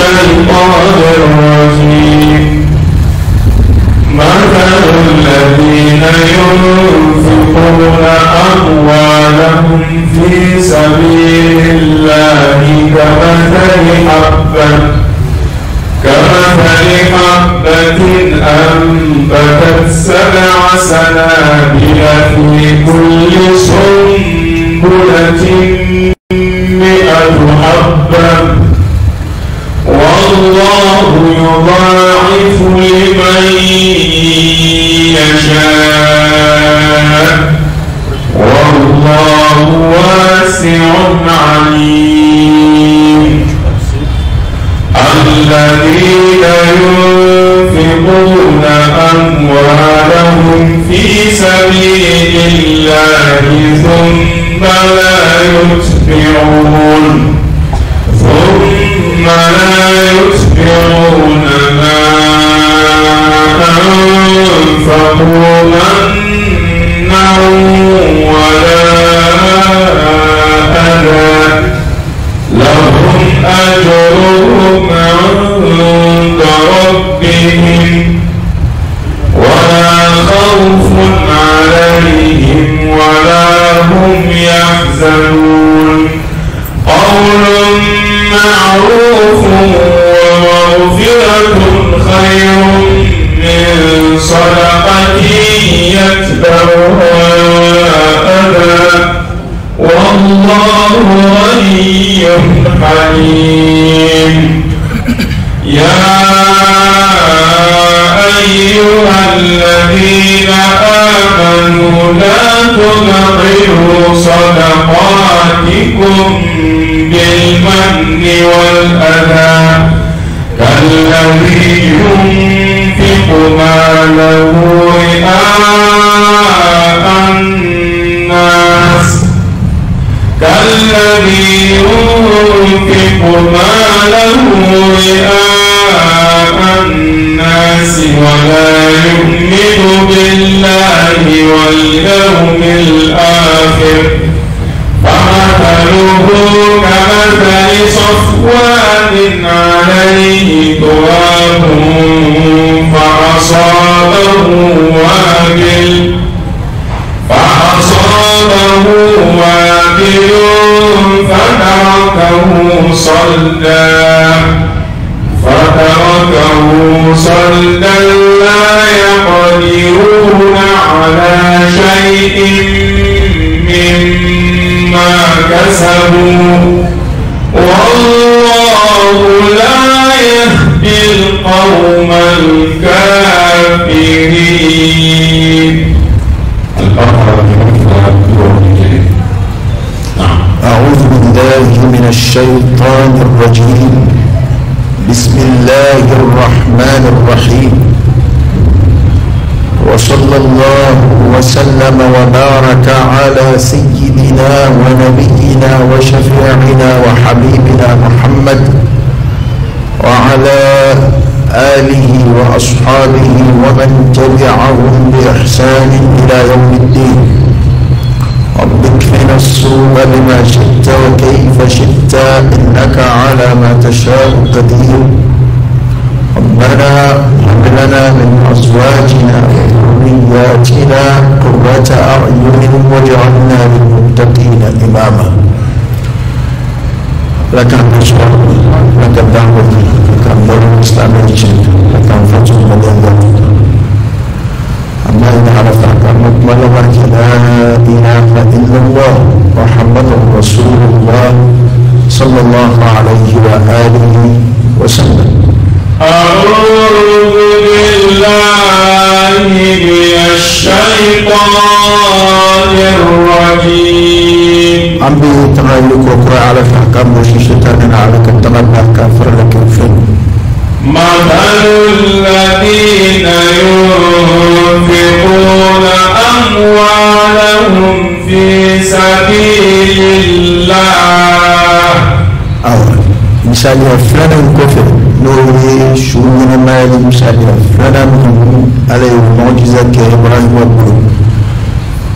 الشيطان الرجيم. مثل الذين ينفقون أموالهم في سبيل الله كمثل حبة أنبتت 7 سنابل في كل سنبلة 100 حبة والله يضاعف لمن يشاء والله واسع عليم. الذين ينفقون أموالهم في سبيل الله ثم لا يتبعون ما أنفقوا منا ولا أذى لهم أجرهم عند ربهم ولا خوف عليهم ولا هم يحزنون. قول معروف ومغفرة خير من صدقة يتبعها أذى والله غني حليم. يا أيها الذين آمنوا لا تبطلوا صدقاتكم بالمن والأذى كالذي ينفق ماله رئاء الناس ولا يؤمن بالله واليوم الآخر فمثله كمثل صفوان عليه تراب فأصابه وابل فتركه صلدا لا يقدرون على شيء مما كسبوا والله لا يهدي القوم الكافرين. أعوذ بالله من الشيطان الرجيم. بسم الله الرحمن الرحيم. وصلى الله وسلم وبارك على سيدنا ونبينا وشفيعنا وحبيبنا محمد وعلى آله وأصحابه ومن تبعهم بإحسان إلى يوم الدين. رب اكفنا السوء بما شئت وكيف شئت إنك على ما تشاء قدير. ربنا هب لنا من أزواجنا وذرياتنا قرة أعين واجعلنا للمتقين إماما. لك النصر لك الدعوة لك النور الإسلامي لك الفتح المدينة. أما إن عرفت مكمل لا إله إلا الله محمد رسول الله صلى الله عليه وآله وسلم. أعوذ بالله من الشيطان الرجيم. أمي تغيلك وقرأ على فحكام وشيشتان على كتغلق كافر لك الفيلم. مثل الذين ينفقون أموالهم في سبيل الله. misalnya fulana kɔfɛ n'o ye su ɲɛnɛmayali misaliya filanan minnu ala ye mɔjiza kɛ Ibrahima bolo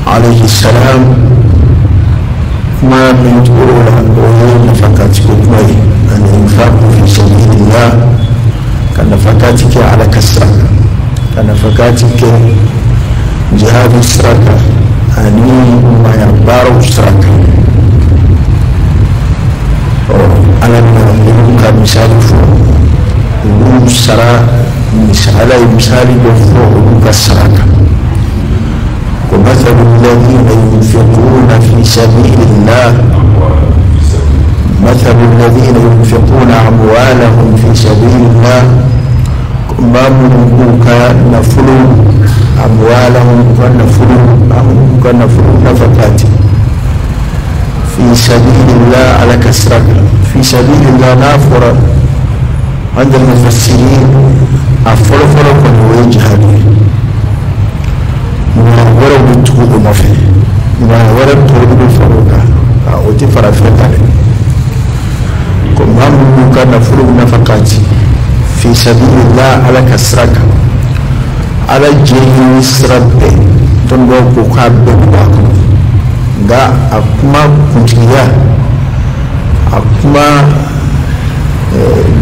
alayhi salam ما من تقول نفقاتك كمي الإنفاق في سبيل الله كنفقاتك على كسرك كنفقاتك جهاد السرك أني ما يبار السرك على ما مثال فوق السرا مثال فوق السرك ومثل الذين ينفقون في سبيل الله مثل الذين ينفقون أموالهم في سبيل الله ما ملكوك نفلوا أموالهم ونفلوا نفقات في سبيل الله على كسرك في سبيل الله نافرا عند المفسرين أفرفرق ويجهد ما ورد تقول ما في ما ورد تقول فروقا أو تفرع فرقا كم هم كان نفرق نفقات في سبيل الله على كسرك على جيل سرب تنبو كاب بواكم دا أكما كنتيا أكما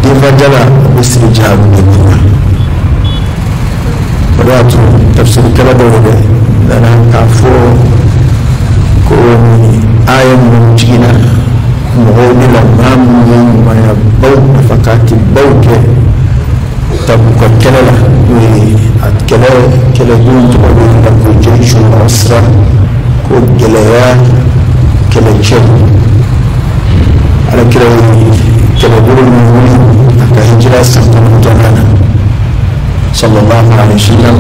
دفجلا بسرجاب بكنا ولكن تفسير كلا دولة لنا كافو كون آية من جينا مغوني لمام ما يبو نفقات بوك تبقى كلا وأتكلا كلا دون تبقى لكو جيش وأسرة كو جليا كلا جيب على كلا دول المغوني أكا سنتم جنانا صلى الله عليه وسلم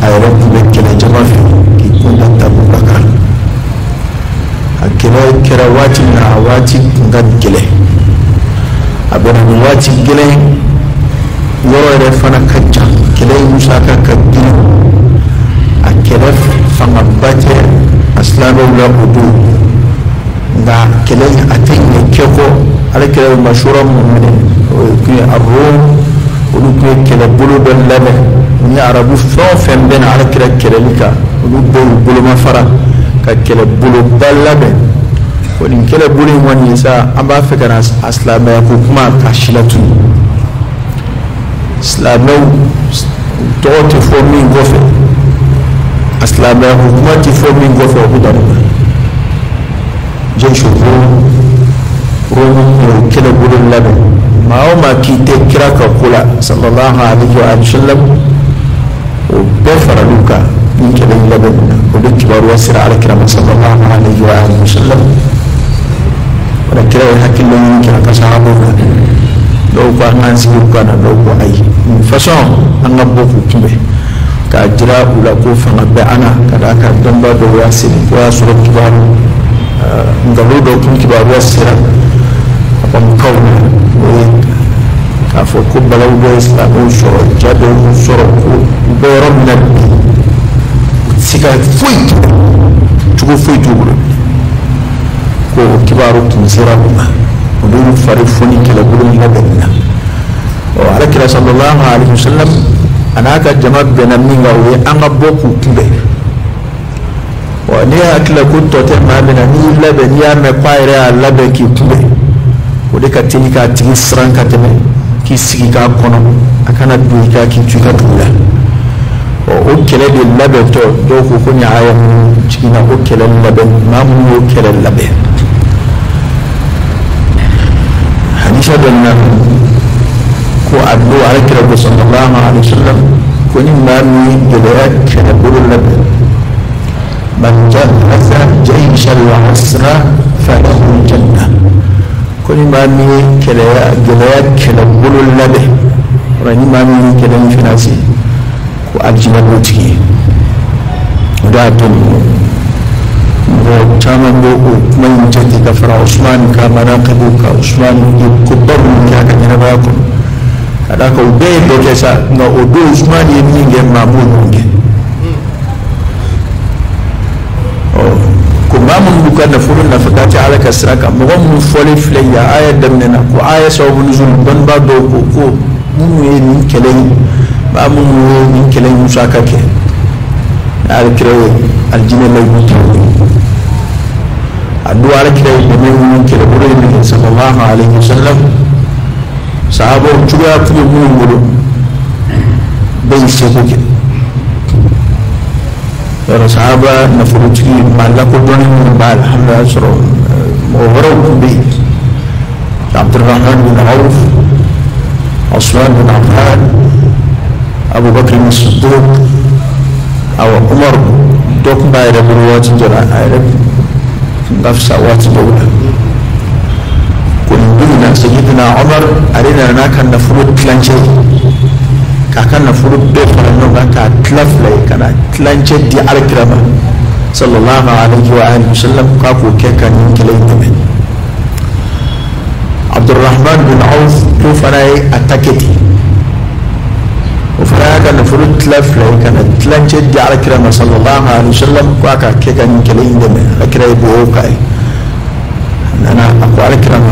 أيرب بكلا جمافي كي كنا تبوكا كلا واتي من عواتي نغاد جلي أبنا نواتي جلي يورو فانا كجا كلا يمساكا كجلي أكلا فمباتي أسلام ولا أدو نغا كلا أتين كيكو على كلا المشورة من الروم ولكن كلا بلو باللبه ni arabu fɛn bɛn ala kira kɛlɛli kan olu bɛɛ y'u boloma fara ka kɛlɛbolo ba labɛn o nin kɛlɛbolo in kɔni sa an b'a fɛ ka na a silamɛya ko kuma ka si la tunu silamɛw tɔgɔ tɛ fɔ min kɔfɛ a silamɛya ko kuma tɛ fɔ min kɔfɛ o bɛ da ɲɔgɔn jesu ko romu y'o kɛlɛbolo labɛn maa o maa k'i tɛ kira ka ko la sallallahu alaihi wa sallam o bɛɛ faral'u kan ni kɛlɛ in labɛnni na o de kibaruya sera alakira ma sallallahu alaihi wa sallam o la kira ye hakilila ɲini kira ka sahabaw la dɔw ko an k'an sigi u kan na dɔw ko ayi nin façon an ka bɔ k'u kunbɛn k'a jira u la ko fanga bɛ an na ka d'a kan dɔnniba dɔw y'a seri o y'a sɔrɔ kibaru nkalon dɔw kun kibaruya sera a bamukaw la o ye k'a fɔ ko balaw bɛ silamɛw sɔrɔ ja dɔw sɔrɔ ko u bɛ yɔrɔ min na bi u ti se ka foyi cogo foyi t'u bolo ko o kibaru tun sera u ma o de y'u fari fo ni kɛlɛbolo in labɛnni na alakira sallallahu alaihi wa sallam a n'a ka jama bɛnna min kan o ye an ka bɔ k'u kunbɛn ne hakili la ko tɔ tɛ maa min na n'i y'i labɛn n'i y'a mɛn ko a yɛrɛ y'a labɛn k'i kunbɛn o de ka teli k'a tigi siran ka tɛmɛ k'i sigi k'a kɔnɔ a kana don i kan k'i to i ka dugu la o kɛlɛ de labɛntɔ dɔw ko ko nin aya minnu jiginna o kɛlɛ labɛn maa minnu y'o kɛlɛ labɛn hadisa dɔ na ko a don alakira ko sallallahu alaihi wa sallam ko ni maa min ye gɛlɛya kɛlɛbolo labɛn man jahaza jaysha al-usra falahu al-janna ko ni maa min ye gɛlɛya kɛlɛbolo labɛn wala ni maa min ye kɛlɛ in finance ko aljina b'o tigi ye o de y'a to mɔgɔ caman bɛ o kuma in jate ka fara Usman ka manaqibu ka Usman ye koba minnu kɛ a ka ɲɛnamaya kɔnɔ ka d'a kan o bɛɛ ye dɔ kɛ sa nka o don Usman ye min kɛ maa m'o ɲɔgɔn kɛ ko maa minnu b'u ka nafolo nafakati ala ka sira kan mɔgɔ minnu fɔlen filɛ yan aya daminɛ na ko aya sababu nuzul dɔnnibaa dɔw ko minnu ye nin kɛlɛ in maa minnu ye nin kɛlɛ in musaka kɛ alakira ye aljinɛ layidu taw ye adu ala kira ibn kira buru ibn sallallahu alaihi wasallam sahabo juga punya buru bayi sebuke ya sahaba nafuruti malaku doni bal alhamdulillah sura mubarak bi Abdurrahman bin Auf Osman bin Affan Abu Bakr as-Siddiq aw Umar dok bayra burwati jara ayre nafsa wati dawla kun bina sayyidina Umar arina nakan na furut klanje kakan na furut be farano ka tlaflay kana klanje di al-kirama sallallahu alaihi wa alihi wasallam ka ko ke kan kilay tamen Abdurrahman bin Auf ko faray ataketi وفراغ نفرد تلف لكن تلانجد دي على كرام صلى الله عليه وسلم كواكا كيكا نكلين دمي لكرا يبوكاي أنا أقوى على كرام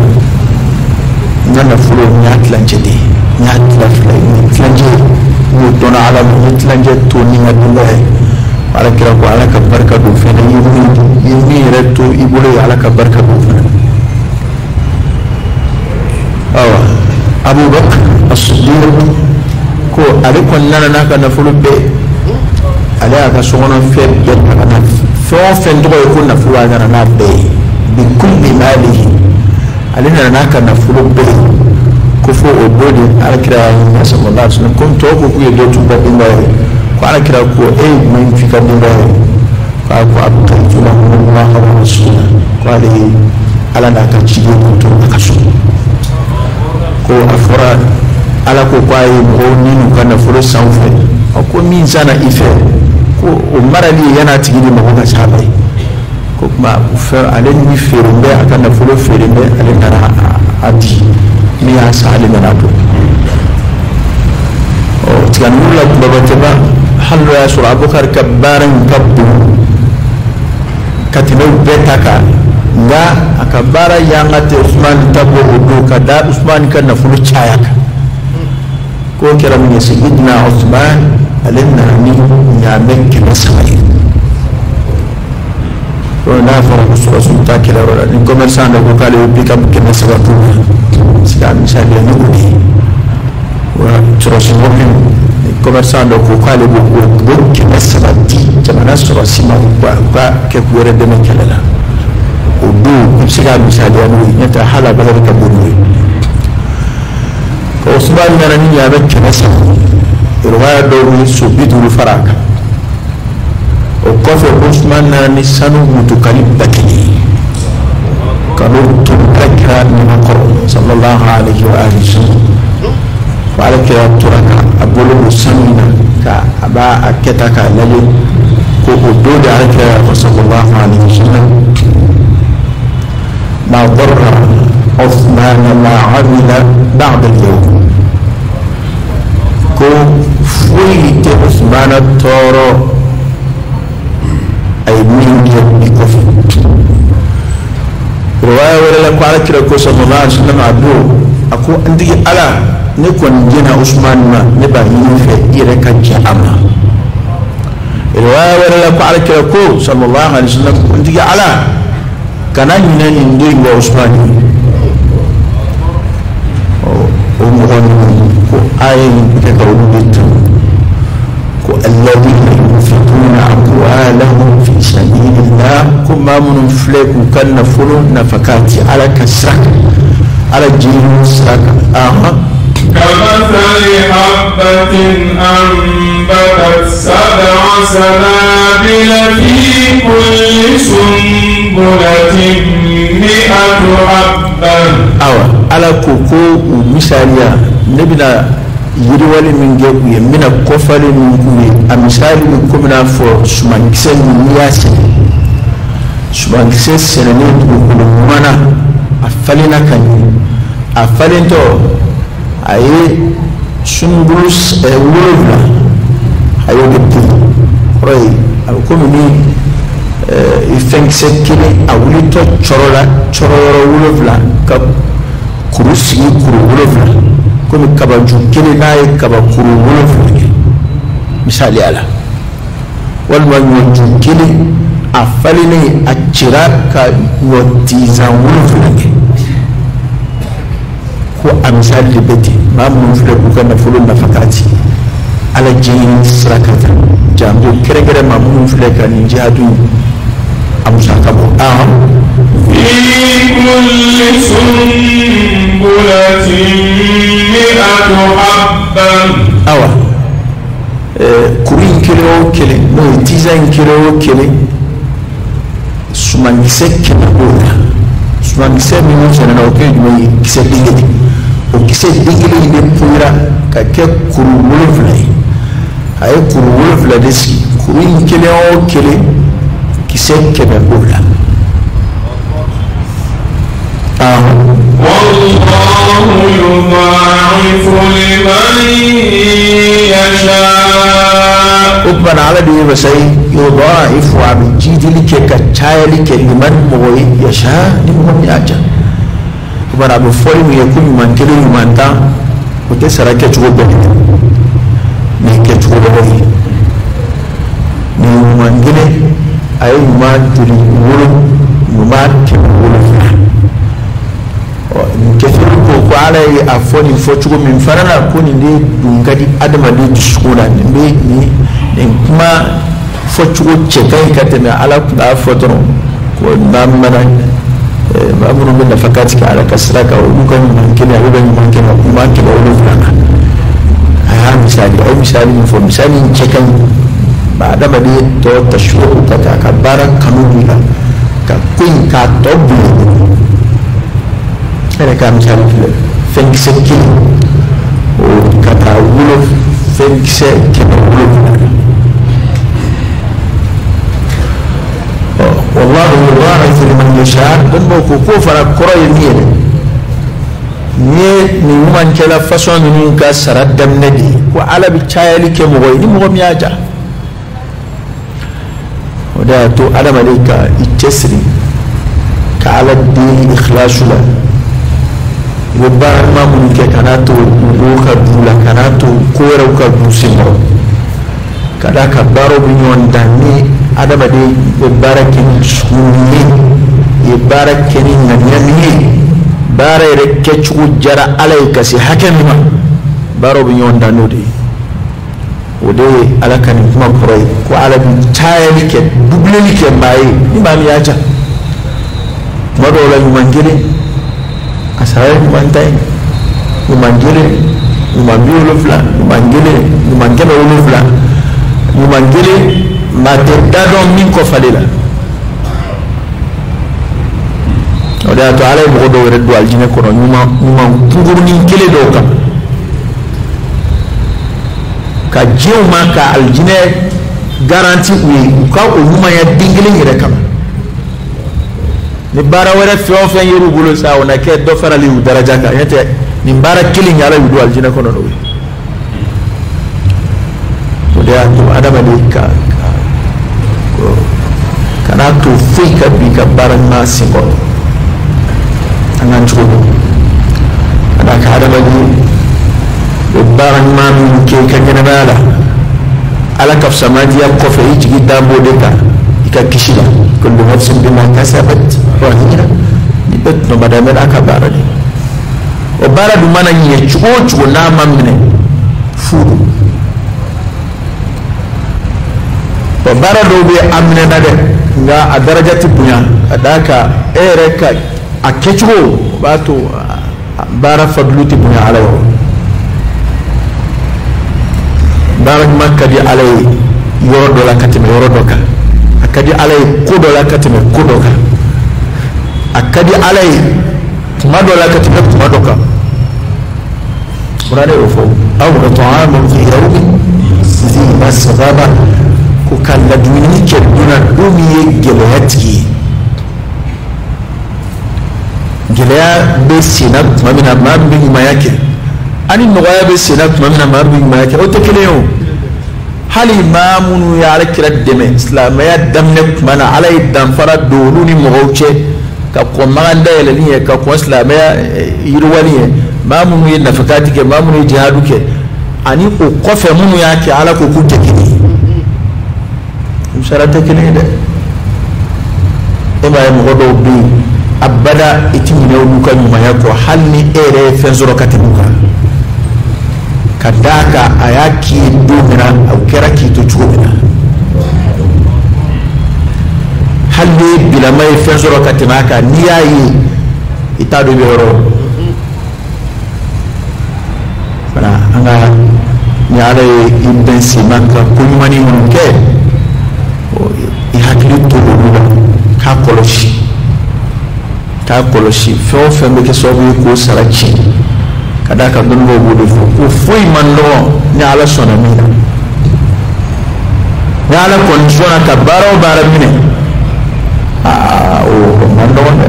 نانا فلو نيات تلانجدي نيات تلف لكن تلانجد ودونا على مهي تلانجد توني الله على كرام وعلى كبركة دوفنا يمي ردو يبولي على كبركة دوفنا أبو بكر الصديق ko ale kɔnɔna n'a ka nafolo bɛɛ ale y'a ka sokɔnɔ fɛn bɛɛ ta ka na fɛn o fɛn tɔgɔ ye ko nafolo a nana n'a bɛɛ ye bi kulli maalihi ale nana n'a ka nafolo bɛɛ ko fo o don de alakira y'a ɲininka sallallahu alaihi wasallam komi tɔw ko k'u ye dɔ tun bɔ denba ye ko alakira ko e ye jumɛn f'i ka denba ye k'a ko a bɛ taa juma kɔnɔ wa a b'a sunna ko ale ye ala n'a ka ciden ko to a ka so ko a fɔra ala ko ko ayi mɔgɔw ni n'u ka nafolo sanfɛ ko min sanna i fɛ ko o marali yana tigi di mɔgɔ ka saba ye ko kuma fɛn ale ni feere bɛ a ka nafolo feere bɛ ale nana a di min y'a san ale nana don tiganuru la kumaba tɛ ban hali n'o y'a sɔrɔ Abubakar ka baara in ka bon ka tɛmɛ bɛɛ ta kan nka a ka baara yanga tɛ Usmani ta bɔ o don ka da Usmani ka nafolo caya kan ko kira mun sayyidina Uthman alinna ni ya mekke masai ko na fara ko so ta kira wala ni commerçant da ko kale pick up ke masaba to sika misali ni ko ni wa tro so ko ni commerçant da ko kale ko ke masaba ti jamana so sima ko ke ko re de mekelala o do sika misali ni ta hala ba ka buru Usman nana ni ya mekke masa riwaya dawni so biduru faraka o kofe Usman nana ni sanu mutu kalibati kanu tukakra ni makor sallallahu alaihi wa alihi wasallam wala ke turaka abulu sanina ka aba aketa ka lalle ko do da aka sallallahu alaihi wasallam ma darra Uthman ma amila ba'd al-yawm ko foyi tɛ Usmana tɔɔrɔ a ye min kɛ i kɔfɛ riwaya wɛrɛ la ko alakira ko sallallahu alaihi wasallam a don a ko n tigi ala ne kɔni jɛna Usman ma ne b'a ɲini fɛ i yɛrɛ ka jɛ a ma riwaya wɛrɛ la ko alakira ko sallallahu alaihi wasallam n tigi ala kana ɲinɛ nin den wa Usman ye o mɔgɔ ninnu ko aye ke kawuditu ko alladhina yunfiquna amwalahum fi sabilillah kuma mun fleku kan nafulu nafakati ala kasrak ala jiru saka aha كمثل حبة أنبتت 7 سنابل في كل سنبلة 100 حبة awa ala koko misaliya ne bina yiriwali min kɛ u ye n bɛna kɔfali min k'u ye a misali min komi n'a fɔ sumankisɛ min n'i y'a sɛnɛ sumankisɛ sɛnɛnen dugukolo ɲuman na a falenna ka ɲɛ a falentɔ a ye sunbulu 7 a y'o de bɔ kɔrɔ ye a bɛ komi ni fɛnkisɛ kelen a wulitɔ cɔrɔ la cɔrɔ yɔrɔ 7 ka kuru sigi kuru 7 komi kabaju kelen n'a ye kabakuru 7 kɛ misaliya la walima ɲɔju kelen afalini acira ka wotizan wolofilake ko amisali de beti mamu fule ku kana fulu nafakati ala jini srakata jambo kere mamu fule ka ni jihadu amusaka bo fi kulli sunbulatin mi'atu habban awa kurin kilo kele no tizan kilo kele sumangise kele bola sumangise mi mo sana no ke mo kise dingeli o kise dingeli de pura ka ke kuru woloflay ay kuru wolofla deski kurin kele o kele kise kele bola والله يضاعف لمن يشاء ربنا على دي بسي يضاعف وعبجيد لك كتايا لك لمن مغوي يشاء لمن يأجل ربنا بفوري يكون من كده يمان تا وتسرى كتغو بني من كتغو بني من كده أي يمان تري ولو يمان كده ولو كثير ko ala yi afoni fochugo min farana ko ni de dungadi adama de dusukula ni kuma fochugo chekai katena ala da fotoro ko namana babunu min da fakati ka ala kasraka o dukan man kina o ban man kina man kina o lufana aya misali ni fo misali chekai ba adama de to tashuru ka kabara kanubila ka kuin ka tobu أنا كام مثال فنكسة كيلو وكتا ولو فنكسة كيلو ولو والله يضاعف لمن يشاء دمو كوكو فرا كرة يميل ni man kala façon ni ka sarat dam nadi ko ala bi chayali ke mo ni mo miaja wada to ala malika itesri ka ala di ikhlasu la وبار ما ممكن كناتو روكا دولا كناتو كورا وكا دوسيمو كذا كبارو بنيون داني هذا بدي يباركين سوني يباركين نبيني بارا يركشوا جرا عليك سي حكم ما بارو بنيون دانو دي ودي على كان ما كروي كو على بتاعي كده دبلي كده باي ما مياجا ما دولا يمانجري asal mantai umangile umambio lofla umangile lofla umangile matedado minko falila oda to ala mo do redu aljine ko nyuma tunguru ni kele do ka jeuma ka aljine garanti wi ka o nyuma ya dingile ngire kama ni bara wala feo fen yuru bulu sa wona ke do farali u daraja ka yete ni bara killing ala yudu aljina kono no to da to adama de ka kana to fika bi ka bara na singo anan chugo ada ka adama de bara ma min ke ka gena bala ala kaf samadi ya ko fe jigi dambo de ka kishida kullu nafsin bima kasabat rahina ni bet no badamel akabara ni o bara du mana ni chuo na mamne fudu o bara do be amne na de nga a darajati bunya adaka ereka akechuo bato bara fadluti bunya alayo bara makadi alay yoro do la katime yoro doka akadi alay kudo la katime kudoka akadi alay tumado la katime tumadoka burane ofo aw ta'amu fi yawmin zi masbaba ku kala duni ke duna dumi gelati gelaya be sinat mamina mabbi mayake ani noya be sinat mamina mabbi mayake o tekeleyo hali mamunu ya alakira deme islamaya damne mana alay damfara doluni mogauche ka ko maganda yelani ka ko islamaya yirwani mamunu ye nafakati ke mamunu ye jihadu ke ani ko kofe munu yake ala ko kuteke ni usharata kene de إما يمغضوا بي أبدا إتمنى ونوكا نمايكو حالي إيري فنزورو كتبوكا كداكا أياكي دومنا أو كراكي تجومنا حالي بلا ما يفنزورو كتبوكا نياي إتادو بيورو فنا أنا نيالي إبنسي مانكا كلماني منكي ihakili tolula ka koloshi fɛn o fɛn bɛ kɛ sababu ye k'o sara tiɲɛ ka d'a kan dɔnnibaw b'o de fɔ ko foyi man nɔgɔn ni ala sɔnna min na ni ala kɔni sɔnna ka baara o baara minɛ o man nɔgɔn dɛ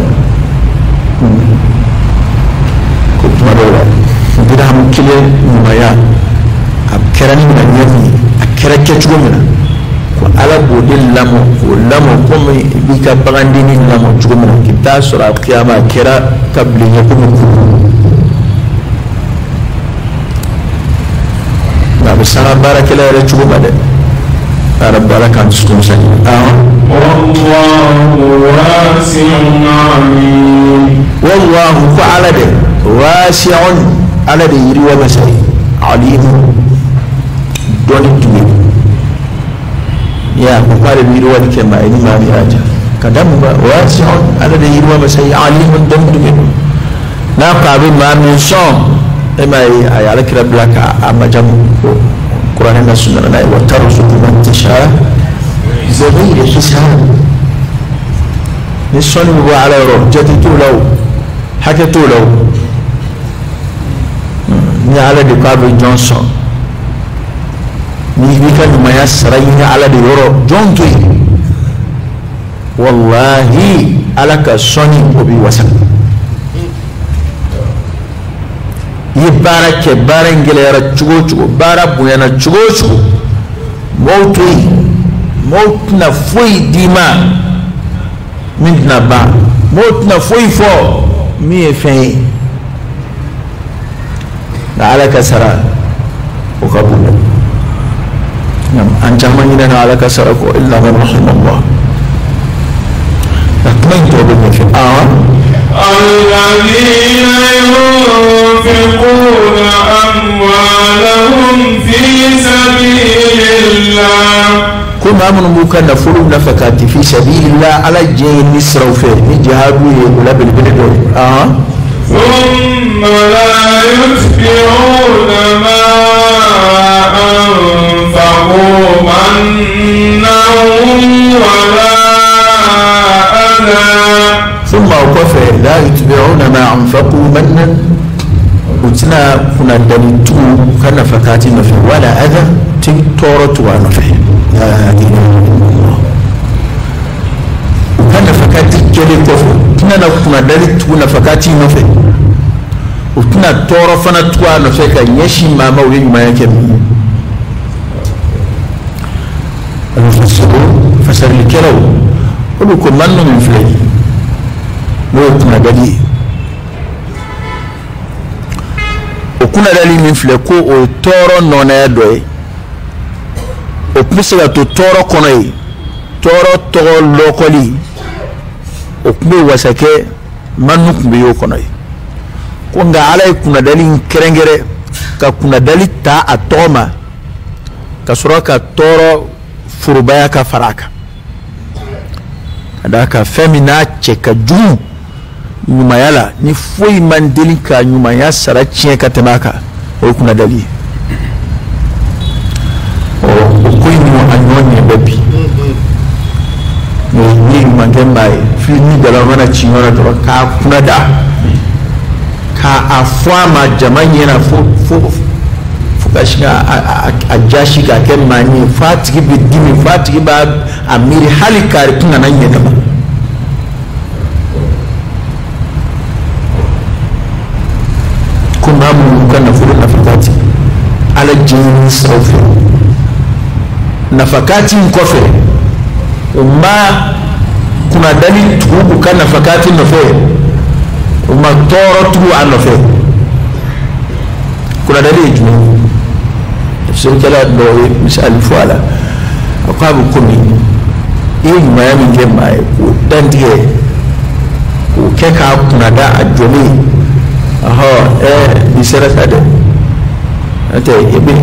ko tuma dɔw la dirahamu kelen ɲumanya a kɛra ni ŋaniya min ye a kɛra kɛcogo min na ko ala b'o de lamɔ k'o lamɔ komi i b'i ka bagandeni lamɔ cogo min na k'i bɛ taa sɔrɔ a kiyama a kɛra ka bilen komi kuru nka a bɛ sanga baarakɛla yɛrɛ cogo ma dɛ ara baara k'an dusukun sani wallahu ko ala de wasi'un ala de yiriwa masa ye alimu dɔnni tun ya ko pare bi ruwa ke ma ini ma bi aja kadam ba wasi'un ala de yirwa ba sai alimun dum dum na qabi ma min sham mai ayala kira blaka amajam ko qur'an na sunna na wa tarzuqu man tasha zabil hisab nisani wa ala rujati law hakatu law ni ala de qabi johnson ni bika numaya sarayini ala de yoro jonke wallahi ala ka soni obi wasak yi barake barengele yara chugo bara buyana chugo mawtuna foi dima mindna ba mawtuna foi fo mi fe na ala ka sara o kabula أن جمعني لنا على كسرك إلا من رحم الله لكن توبنا في الذين ينفقون أموالهم في سبيل الله كما من ممكن نفعل نفقات في سبيل الله على جين نسرو فيه جهادوا يقول بالبلد ثم لا يتبعون ما أنفقوا منا ولا أذى ثم وقفه لا يتبعون ما أنفقوا منا وتنا كنا دلتو كنا فكاتنا في ولا أذى تورط ونفه لا إله إلا الله كنا فكاتي جلي كفو كنا دلتو نفكاتي نفه وكنا تورفنا توا نفه كنيشي ماما ويما يكمل المفسرون فسر الكرو ولكم من من فلي وكنا دلي وكنا دلي من فلي كو تورو نونا دوي وكمسا تو تورو كوني تورو تورو لوكولي وكمي وسكي منو كمبيو كوني كونغا علي كنا دلي كرنجري كنا دلي تا اتوما كسروكا تورو furubaya ka faraka adaka femina cheka juu nyuma yala ni foi mandelika nyuma ya sarachi ka temaka o kuna dali o kuini mo anyonye bebi ni mangembai fini dala mana chinyora to ka kuna da ka afwama jamani na fo fukashika ajashika kemani fatiki bidimi fatiki ba amiri hali kari kuna nanye kama kuna muka nafuru nafakati ala jini saufi nafakati mkofe uma kuna dali tukubu ka nafakati nofe uma toro tuku anofe kuna dali juu tafsiri kala do misali fuala aqabu kumi min ke mai ko dandige ko ke ka kuna da ajoli bisara sade ate ibi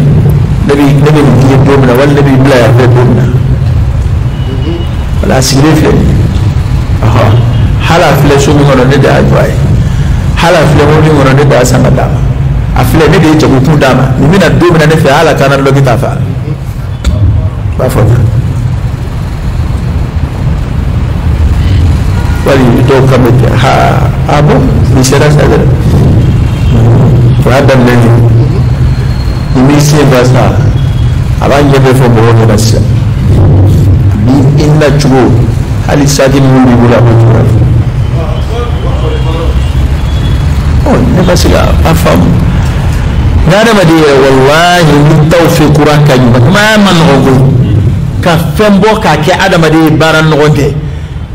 nabi ni domina wal nabi bla ya domina wala sigrefe hala fle so mi ngono de ajwai hala fle mo mi ngono de da sama dama afle ne de jabu ku dama ni mina domina ne fe hala kana lo kita fa ba fota wali do kamete abo bisara sade adam ne ni si basa abanje be fo bo ne basa bi inna chugo hali sadi mu bi bula ko ne basa afam nada madi wallahi min tawfiq raka yi ma man ogo ka fembo ka ke adama de baran ngonde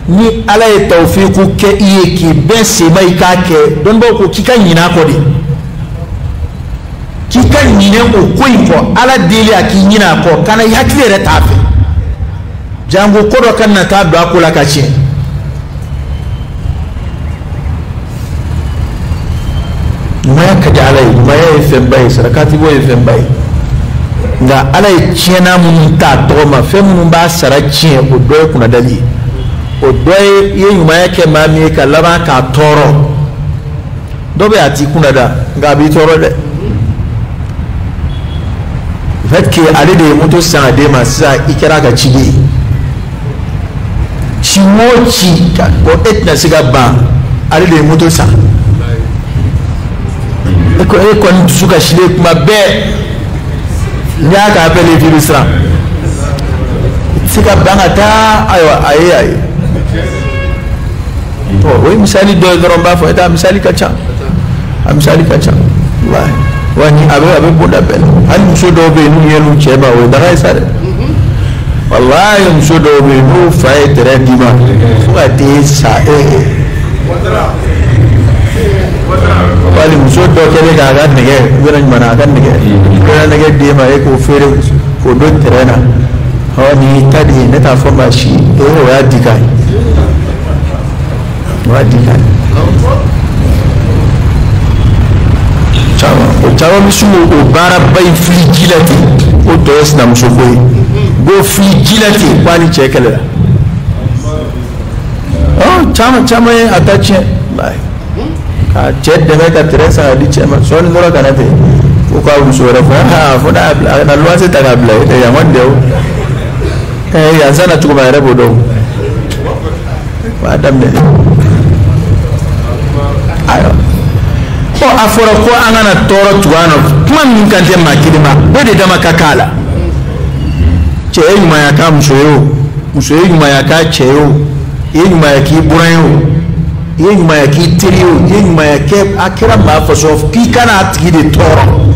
ni ala ye tawfiq ke iye ki ben se mai ka ke don bo ko kika nyina ko de kika nyine ko koy ko ala deli aki nyina ko kana yakle re tafe jango ko do kan na ta do akula ka chi ma ka da alai ma ya fembai sarakati bo ya fembai nga alai chena mun ta to ma femu ba sarachi o do kuna dali o do ye nyuma yake ma mi ka laba ka toro do be ati kuna da nga bi toro de fakke ale da mutu san de ma sa ikira ga cige shi moci ko etna siga ba ale da mutu san ko suka shile kuma be ya ka bele filisra siga banga ta ayo ayi to wai misali do ba fa ta misali kacha wallahi wani abe buda bel an muso do be nu yelu cheba o da gaisa de wallahi muso do be nu fa etere diba fuga te sa wali muso do kele ga ga nege gona mana ga nege gona nege de ma e ko fere ko do terena honi tadi ne ta fo ma shi o ya dikai wa dikai chawa misumo o bara bay fligilati o dos na musoboy go fligilati kwani chekele chama atache bai ka ched de ka teresa di chema son mura kanate ko ka musora fa fona na luase ta kabla ya monde ya sana tukuma rebo do adam de ayo ko afora ko angana toro tuano kuma min kante makidima bede dama kakala che yuma ya ka musoyo yuma ya ka cheyo yuma ya ki burayo yuma ya ki tiriyo yuma ya ke akira ba fasof ki kana tigide toro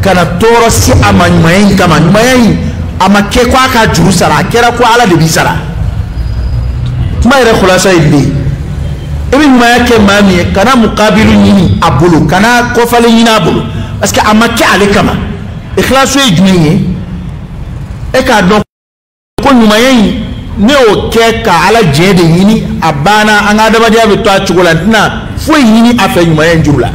kana toro si amanymayin kama nymayin amake kwa ka jurusara kera ko ala de bisara kuma ire khulasa indi ibi ma yake mami kana muqabilu nyini abulu kana kofale nyina abulu parce que amake ale kama ikhlasu ejunye e ka don ko nyuma yin ne o ke ka ala jede yini abana an adama dia be to achugolantina fo yini afa nyuma yin jurula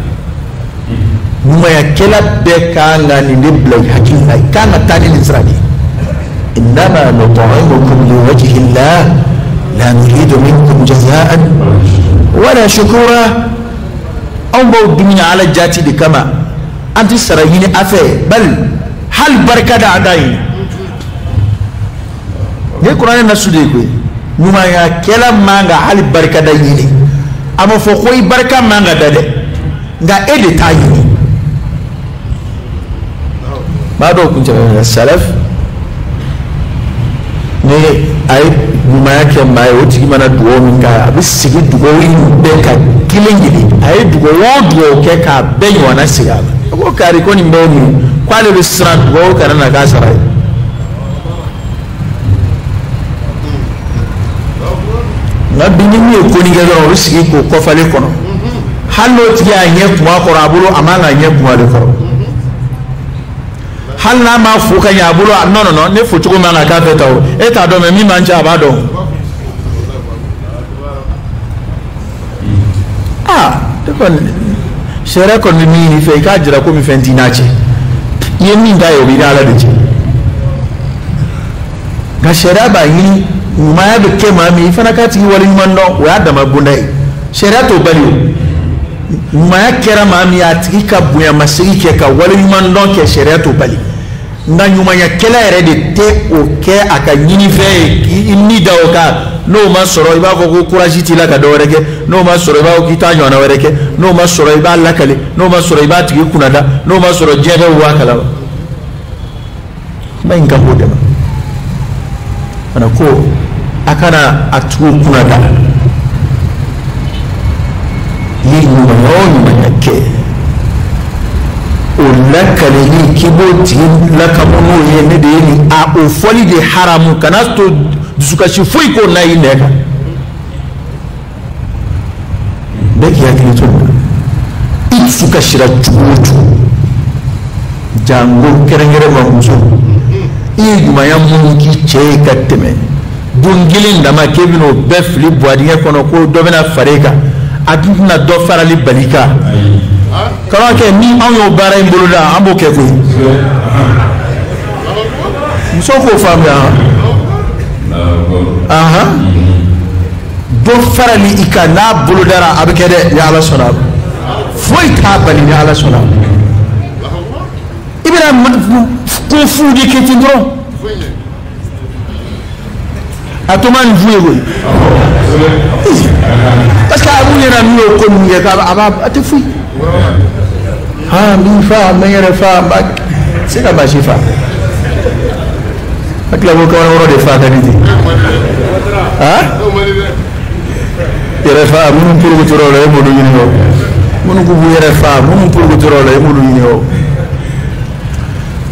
nyuma ya kela be ka ngani ne blog hakika kana tani nisrani inma nut'imukum liwajhi Allah la nuridu minkum jazaa'an wala shukura an b'o dunya ala jati de kama an ti sara ɲini a fɛ bal hal barika da a da ɲini ne kuranɛ na su de koyi ɲumanya kɛla man ka hali barika da ɲini a ma fɔ ko i barika man ka da dɛ nka e de t'a ɲini maa dɔw kun cɛ salaf ne a ye ɲumanya kɛ maa ye o tigi mana dugawu min k'a ye a bɛ sigi dugawu in bɛɛ ka kelen ɲini a ye dugawu o dugawu kɛ k'a bɛɛ ɲɔgɔnna sigi a la a ko kari ko nin bɛɛ nin k'ale bɛ siran dugawu kana na k'a sara ye nka bi ni min ye ko nin kɛ dɔrɔn o bɛ sigi k'o kɔfale kɔnɔ hali n'o tigi y'a ɲɛ kuma kɔrɔ a bolo a man ka ɲɛ kuma de kɔrɔ hali n'a ma fo ka ɲɛ a bolo non ne fo cogo man ka k'a fɛ ta o e t'a dɔn mɛ min man ca a b'a dɔn sera kon ni fe ka jira ko mi fenti nace yemi nda yo bi ala de ga sera ba yi ma ya ke ma mi fana ka ti wali mando wa da magundai sera to bali ma ya kera ma mi ati ka buya masigi ke ka wali mando ke sera to bali nga nyuma ya kela ere de te o ke aka nyini fe inni da o ka no ma soro iba ko courage ti la ka do reke no ma soro iba o kita nyona wereke no ma soro iba la kale no ma soro iba ti kunada no ma soro jebe wa kala ma inga hode ma ana ko akana atu kunada yi nyuma no nyake o lakale ni kiboti lakamono ye ne de ni a o foli de haramu kana to dusukashi foi ko na ineka beki yakini to itsukashira chuchu jango kerengere mamuso iguma ya mungi che kateme dungilin dama kebino befli boadiye kono ko dobena fareka aduna do farali balika kala ke ni an yo bara in boloda an bo ke ko muso ko famya aha do farali ikana bolodara abekede ya Allah sonab foi ta bali ya Allah sonab ibra ko fu de ke tindro atoman vuego parce que abu yana mi ko mi ka aba atfui ha mi fa mengere fa ba sika ba shifa akla ko wona de fa kaniti ha yere fa mun pour ko toro le mo do yino mun ko bu yere fa mun pour ko toro le mo do yino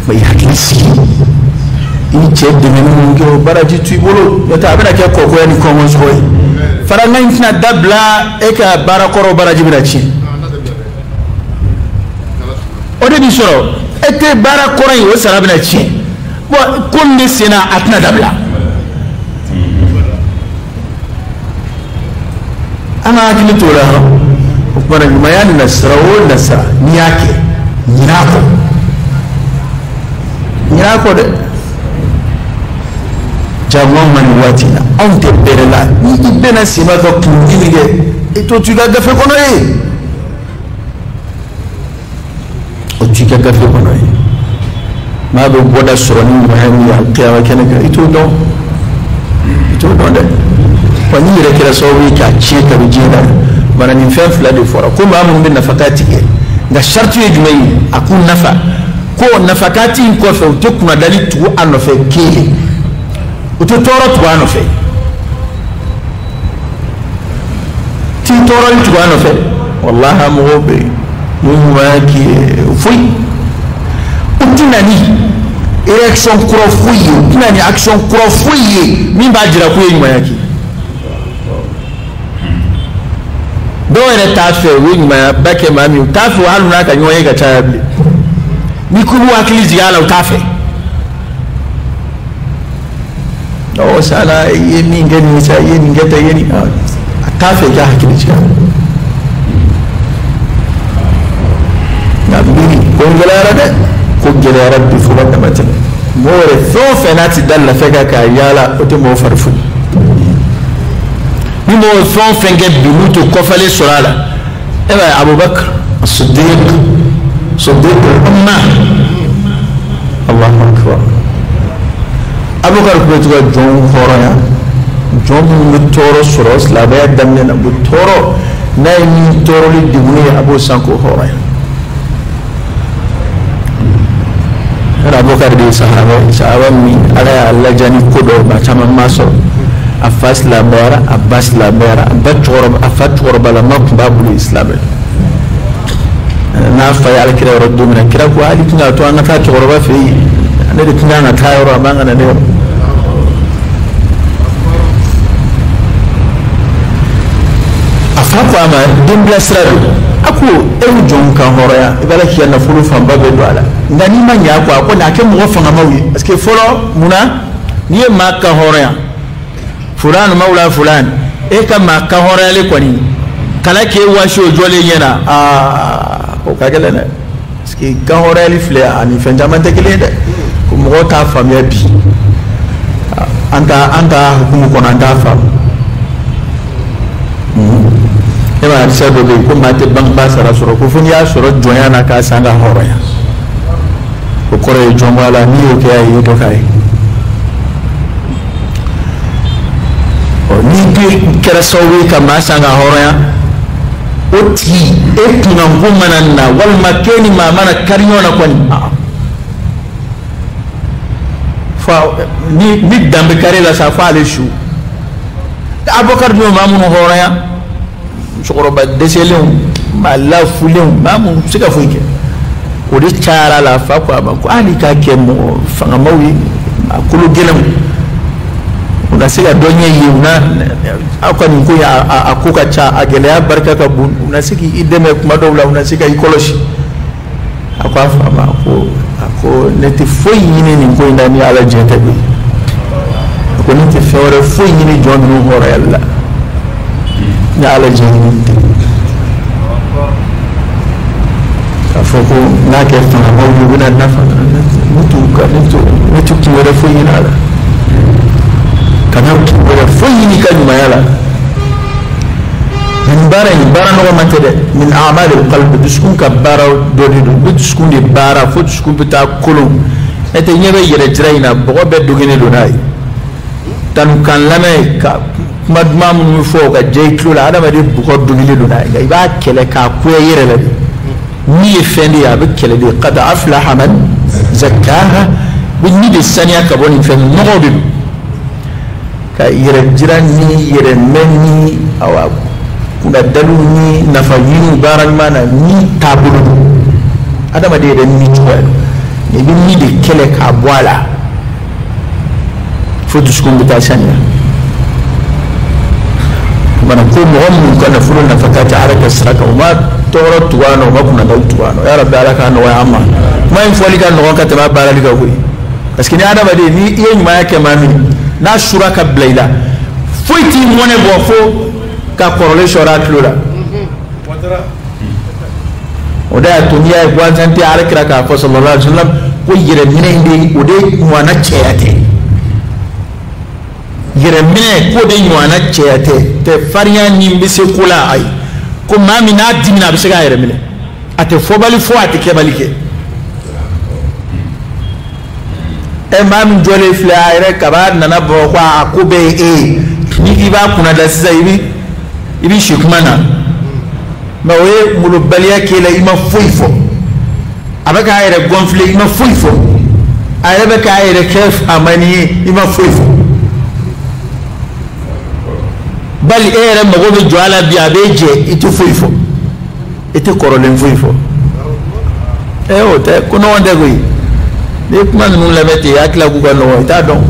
bay hakisi ini che de men ko baraji tu bolo yata abena ke ko yani ko mo soy fara na dabla e ka barakoro baraji bina chi o de bi soro ete barakoro yi o sara bina chi bo konde sena atna dabla ana akili tola o para mayani nasra o nasra ni yake nyako de jamon mani watina on te perela ni ibena sima do kundige eto tu ga gafe kono e o tu ga gafe kono e ma do boda soroni mahami ya kiyawa kenaka ito do de wani yere kira sawi ka ce ka bijina mana min fa fula de fora ko ma mun bin nafakati ke ga shartu e jumai akun nafa ko nafakati ko fa to kuna dali tu an fa ke uto toro tuano fe ti toro tuano fe wallahi mobe mumaki fui utinani election kro fui utinani action kro fui mimba jira ku yima yaki do ene tafe wima bake mami tafe halu naka nyoye ga tabe ni kubu akili zigala utafe o sala yeni ngeni sa yeni ngeta yeni atafe ja hakili cha nabiri kongelara de ko gelara bi fu banda mate more fo fenati dalla fega ka yala o te mo farfu ni mo fo fenge bi muto ko fale surala eba abubakar as-siddiq umma Allahu akbar abukar ko tuga jon horoya jon mu toro soros la ba damne na bu toro nay ni toro li diguni abu sanko horoya abukar de sahaba mi ala Allah jani kodo ba chama maso afas la bara abbas la bara batoro afatoro bala mak babul islam na fa ya alkira raddu min kira ko ali tunga to an ka toro ba fi ne da tunga na tayoro amanga na ne afakwa ma dimbla srado ako e jon kan horoya ibala kiya na fulu famba be do ala ngani manya ko na ke mo fanga mawi parce que folo muna ni ma ka horoya fulan maula fulan e ka ma ka horoya le kwani kala ke washo jole nyana o kagele ne ski kan horeli fle ani fenjamante kele de ko mo ta famia bi anta hukumu kono anta fam ema sebo be ko mate bang basara soro ko fun ya soro joyana ka sanga horoya ko kore jongala ni o ke ay to kay o ni bi kera sawi ka ma sanga horoya oti etuna ngumanana wal makeni ma mana kariona kon fa ni dambe kare la sa fa le shu abokar no mamun horoya sokoro ba deselem ma la fulem mamun sika fuike o de chara la fa ko ba ko ali ka kemo fa ngamawi akulu gelam una sika donye yuna akoni ko ya akuka cha agelea barka ka bun una siki ideme kuma dowla una sika ikoloshi akwa fa ma ko neti foi yini ni ko ndani ala jeta bi ko neti fewre foi yini jon no hore yalla ya ala jeni afoko na ke tuna mawdu bina nafa mutu ki wala foi yini ala kana ki wala foi yini kan mayala من بارا نوع مانتده من أعمال القلب تسكون كبارا دوريدو بتسكون بارا فتسكون بتاع كلهم أنت ينبغي يرجعينا بقى بدوغيني لوناي تانو كان لما مدما من فوق جاي كلولا هذا ما دي بقى دوغيني لوناي يبقى كله كأقوى يرلدي مية فندي أبى كله دي قد أفلح من زكاها بنيد الثانية كبوني فن نقول كيرجعني يرمني أو kuna dalu ni nafayinu baramana ni tabulu adama de ni tuwa ni bi de kele ka bwala fotu skumbu ta sanya bana ko mo on ko na furu na fakati araka sraka ma toro tuwano ma kuna dal tuwano ya rabbi alaka no wa amma ma in foli kan no ka ta bara liga ko parce que ni adama de ni yen ma yake mami na shuraka blaila foiti mone bo fo ka korole shora klura oda tunia gwanzanti alakira ka fa sallallahu alaihi wasallam ko yire mine inde ode mwana cheyate yire mine ko de mwana cheyate te fariya nimbe se kula ay ko mami na dimina be se ga yire mine ate fobali fo ate kebalike e mami jole fla ayre kabar nana bo kwa akube ni iba kuna da sisa ibi shikmana ma we mulubaliya kela ima fuifo abaka ayre gonfle ima fuifo ayre baka ayre kef amani ima fuifo bal ere magobe jwala biabeje itu fuifo ite korolen fuifo o te kuno wonde goyi de kuma nu labete yakla ku ko no ta don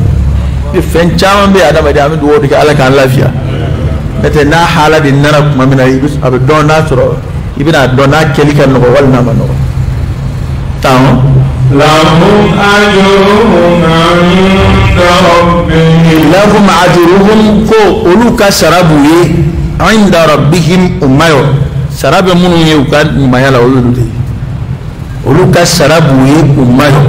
bi fen chama be adama de amidu wodi ala kan lafiya nete na hala din nara kuma mina ibis abe don na tro ibina don na kelika no wal na mano tawo lahum ajruhum 'inda rabbihim lahum ajruhum ko uluka sharabu yi 'inda rabbihim umayo sharabe munu ye uka mayala ulude uluka sharabu yi umayo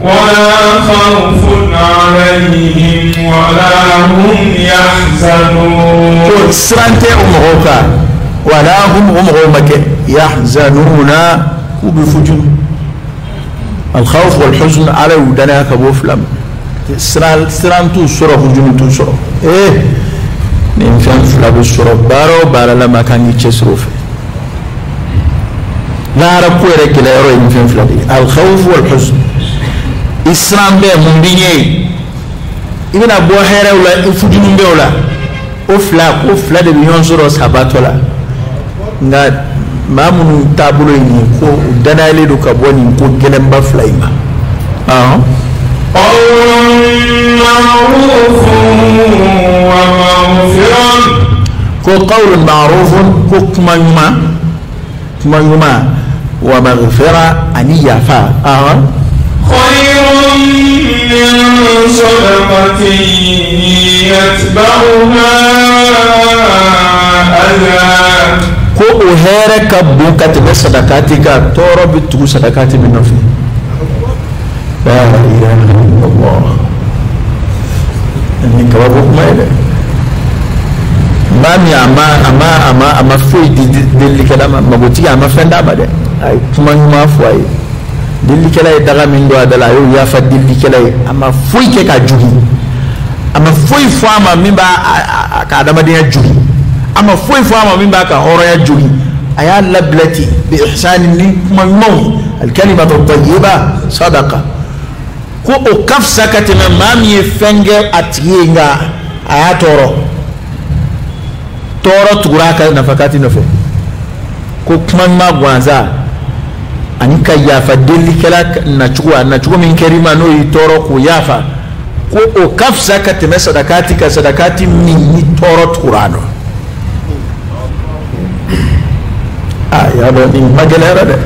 ولا خوف عليهم ولا هم يحزنون سرانتي أمهوكا ولا هم أمهومك يحزنون وبفجون الخوف والحزن على ودنا كبوفلم سرانتو سورة فجون تو سورة نفهم فلابو سورة بارو لما كان يتشسروف لا ركوه ركلا يروي نفهم فلابي الخوف والحزن islam be mun binye ibina bo here wala ifudinu be wala o fla de biyon soro sabatola nga mamun tabulo ni ko danale do ka boni ko gelen ba flaima ko qawlun ma'rufun ko kuma wa maghfira aniya fa خير من صدقة يتبعها أذى ko o hɛrɛ ka bon ka tɛmɛ sadakati kan tɔɔrɔ bɛ tugu sadakati min nɔfɛ la ilaha illallah ni kabako kuma ye dɛ maa min a ma foyi di delilikɛla ma magotigi a ma fɛn d'a ma dɛ a ye kuma ɲuman fɔ a ye delilikɛla ye daga min don a da la a y'o yafa delilikɛla ye a ma foyi kɛ ka jugu a ma foyi fɔ a ma min b'a ka adamadenya jugu a ma foyi fɔ a ma min b'a ka hɔrɔnya jogi a y'a labila ten bi ihsani ni kuma ɲumanw alkalimatu tayyiba sadaqa ko o ka fisa ka tɛmɛ maa min ye fɛn kɛ a tigi ye nka a y'a tɔɔrɔ tɔɔrɔ tugura a ka nafakati nɔfɛ ko kuma ɲuman gansan ani ka yafa delikɛla nacogo a nacogo min kɛra i ma n'o y'i tɔɔrɔ k'o yafa ko o ka fisa ka tɛmɛ sadakati kan sadakati min ni tɔɔrɔ tugura a nɔ ya dɔn nin ma gɛlɛyara dɛ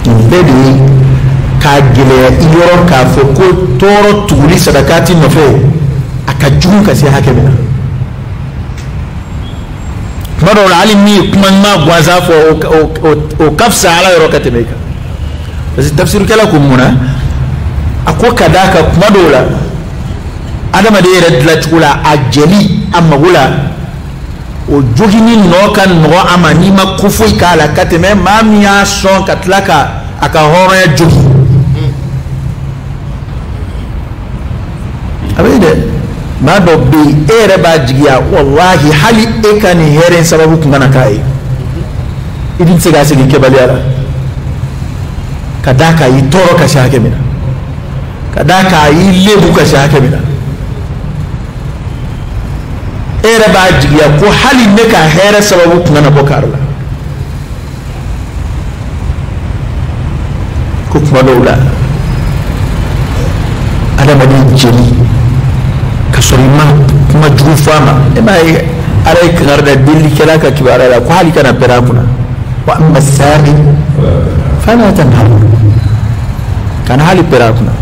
nin bɛɛ de ye k'a gɛlɛya i yɔrɔ k'a fɔ ko tɔɔrɔ tuguli sadakati nɔfɛ a ka jugu ka se hakɛ min na tuma dɔw la hali min ye kuma ɲuman gansan fɔ o ka fisa ala yɔrɔ ka tɛmɛ i kan parce que tafsirikɛla ko mun na a ko ka d'a kan kuma dɔw la adamaden yɛrɛ dilancogo la a jɛli a mago la o jogini nɔ ka nɔgɔ a ma n'i ma ko foyi k'a la ka tɛmɛ maa min y'a sɔn ka tila ka a ka hɔrɔnya jogi a bɛ dɛ maa dɔ bɛ yen e yɛrɛ b'a jigiya walahi hali e ka nin hɛrɛ in sababu kun kana k'a ye i dun tɛ se k'a segin kɛbaliya la ka d'a kan a y'i tɔɔrɔ ka se hakɛ min na ka d'a kan a y'i lebu ka se hakɛ min na e yɛrɛ b'a jigiya ko hali ne ka hɛrɛ sababu kun kana bɔ kari la ko kuma dɔw la adamaden jeli ka sɔrɔ i ma kuma jugu fɔ a ma e m'a ye ala ye kangari da delikɛla ka kibaruya la ko hali kana pɛrɛn a kunna wa amma sa'i fala tanharu kana hali pɛrɛn a kunna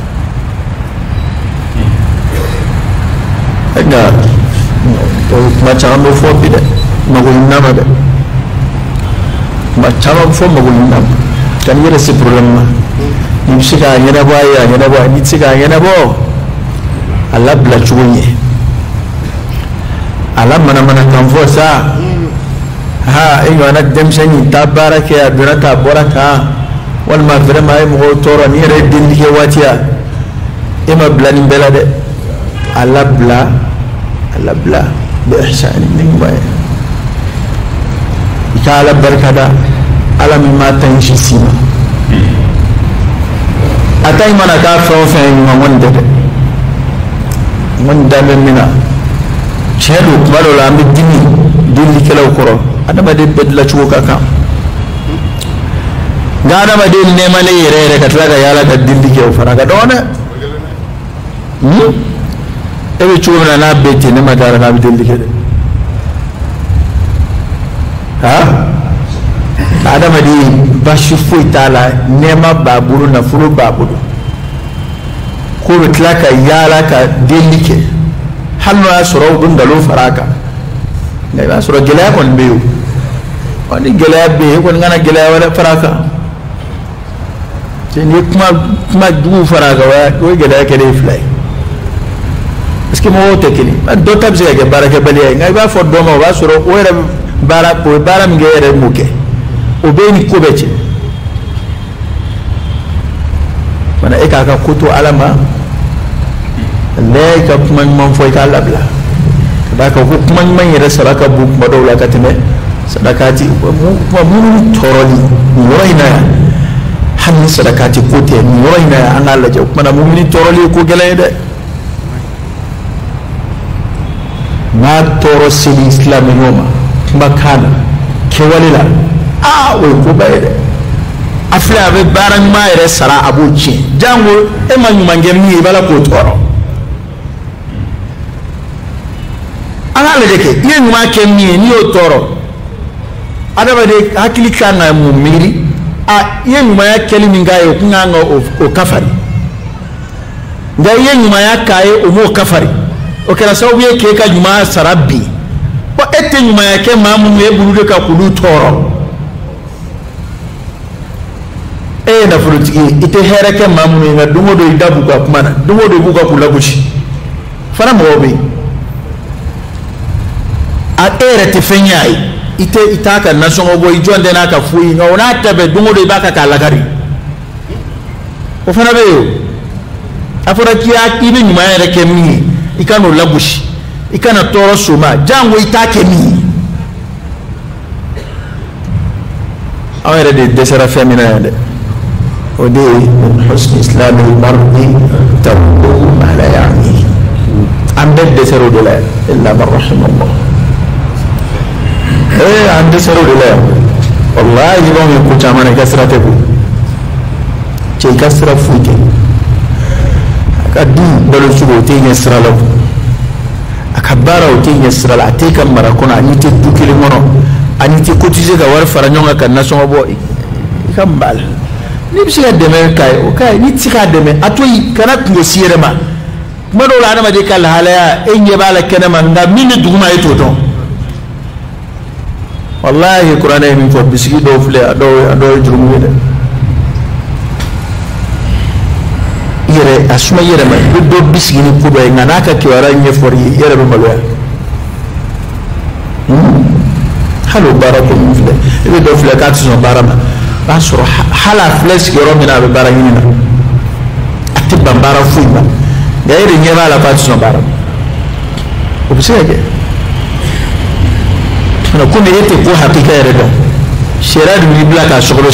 nka kuma caman bɛ fɔ bi dɛ magoɲinina ma dɛ kuma caman bɛ fɔ magoɲinina ma ka n'i yɛrɛ se problème ma n'i bɛ se k'a ɲɛnabɔ a ye a ɲɛnabɔ a ye n'i tɛ se k'a ɲɛnabɔ a labila cogo ɲɛ a la manamana kan fɔ sa e ɲɔgɔnna denmisɛnnin t'a baara kɛ a donna k'a bɔra kan walima vraiment a ye mɔgɔw tɔɔrɔ n'i yɛrɛ ye delili kɛ waati e ma bila nin bɛɛ la dɛ a labila بإحسان نعمة يكالا بركة على مما تنشي سيما أتاي من أكافر فين من دم منا شهدوا قبلوا لهم الدنيا دين كلا وكرو أنا بدي بدلا شوكا كام غانا بدي نعمة لي رأي كتلا يالا كدين كلا وفرا كدونا ebe chuma na bete ne madara na bideli kede ha adama di bashi foi tala nema baburu na furu baburu ko bitlaka yala ka delike halno ya soro dun dalo faraka ne ba soro gela kon beyo wani gela be kon ngana gela wala faraka te ni kuma du faraka wa ko gela kede fly parce que mo te kini do tab se ke baraka bali ngai ba fo do mo ba soro o yere bara ko bara mi yere muke o be ni ko bece mana e ka kutu alama le ka kuma man fo ka labla da ka ko kuma man yere saraka bu kuma do la katime sadakati mu toroli moyna hanni sadakati ko te moyna an Allah je kuma mu ni toroli ko gele de na toro sili islam yoma makana kewalila we ko bayre afla be baran mayre sara abuci jango e man mangem ni bala ko toro ala le deke yen ma ken ni o toro adaba de hakili kana mu miri yen ma ya kelimi ngayo kunanga o kafari nga ye nyuma ya kaye o mo kafari o kera sababu ye ke ka nyuma sarabi o ete nyuma ya ke mamu ye bulude ka kulu toro na fulutigi ite here ke mamu nga dungo do idabu ka kumana dungo do buka kulabushi fana mo be a ere te fenyai ite itaka nasongo bo ijonde na ka fuyi nga ona tabe dungo do ibaka ka lagari o fana be yo afora kiya ibe nyuma ya reke mi ikano labushi ikana toro soma jango itake mi awere de desera femina de ودي من حسن إسلام المرء تركه ما لا يعنيه عند الدسر دلاء إلا من رحم الله عند الدسر دلاء والله يبون يكون جامعنا كسرته شيء كسر فوجي كدين بلوشوا تيجي يسرى له أكبره تيجي يسرى له أتيك مرة كنا أني تدوكي لمنه أني تكوتيجي كوار فرنجونا كنا سوما بوي كمبال ni bisi ka dɛmɛ kai o kai ni ti ka dɛmɛ atoyi kana kungo siyɛrɛ ma kuma dɔw la adamaden ka lahalaya e ɲɛ b'a la kɛnɛ ma nka min ni duguma e t'o dɔn wallahi kuranɛ ye min fɔ bisigi dɔw filɛ a dɔw ye jurumu ye dɛ i yɛrɛ a suma i yɛrɛ ma i bɛ dɔ bisigi ni ko dɔ ye nka n'a ka kibaruya ɲɛfɔri ye i yɛrɛ bɛ maloya hali o baara ko min filɛ i bɛ dɔ filɛ k'a ti sɔn baara ma b'a sɔrɔ hali a filɛ sigiyɔrɔ min na a bɛ baara ɲini na a tɛ ban baara foyi ma nka e de ɲɛ b'a la k'a tɛ sɔn baara ma o bɛ se ka kɛ komi e tɛ ko hakika yɛrɛ dɔn sariya de b'i bila k'a sɔgɔbɛ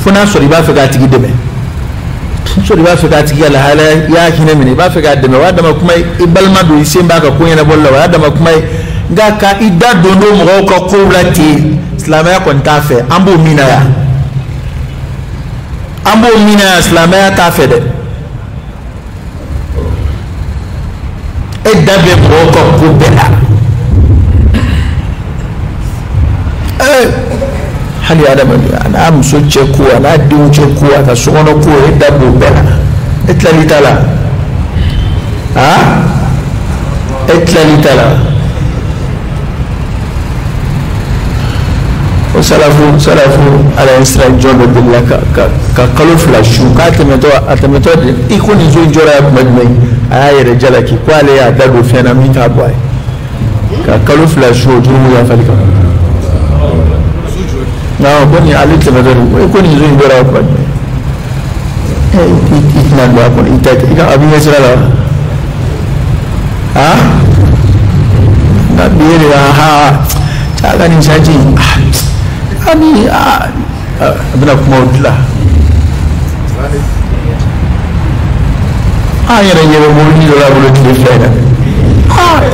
fo n'a sɔrɔ i b'a fɛ k'a tigi dɛmɛ sɔrɔ i b'a fɛ k'a tigi ka lahalaya i y'a hinɛ minɛ i b'a fɛ k'a dɛmɛ o y'a dama kuma ye i balima don i sen b'a ka ko ɲɛnabɔli la o y'a dama kuma ye nka ka i da don mɔgɔw ka kow la ten silamɛya kɔni t'a fɛ an b'o min na yan. an b'o min na yan silamɛya t'a fɛ dɛ e da bɛ mɔgɔw ka ko bɛɛ la hali adamaden a n'a muso cɛ ko a n'a denw cɛ ko a ka sokɔnɔ ko e da b'o bɛɛ la e tilali t'a la e tilali t'a la o salafu ala ye sira jɔn dɔ delila ka kalo fila su k'a tɛmɛtɔ de i ko nin so in jɔra ya kuma jumɛn a y'a yɛrɛ jalaki ko ale y'a da don fɛn na min t'a bɔ a ye ka kalo fila su o jurumu yafali kan non ko nin ale tɛmɛtɔ de ko nin so in jɔra ya kuma jumɛn i tɛna don a kɔnɔ i ka a b'i ɲɛ sira la nka bi e de c'a ka nin saji ani a bɛna kumaw dilan an yɛrɛ ɲɛ bɛ mobili dɔ la bolo tile fila in na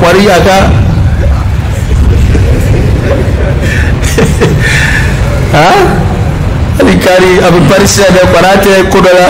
wari a ka hali kari a bɛ parisiya dɛ kɔni a tɛ ko dɔ la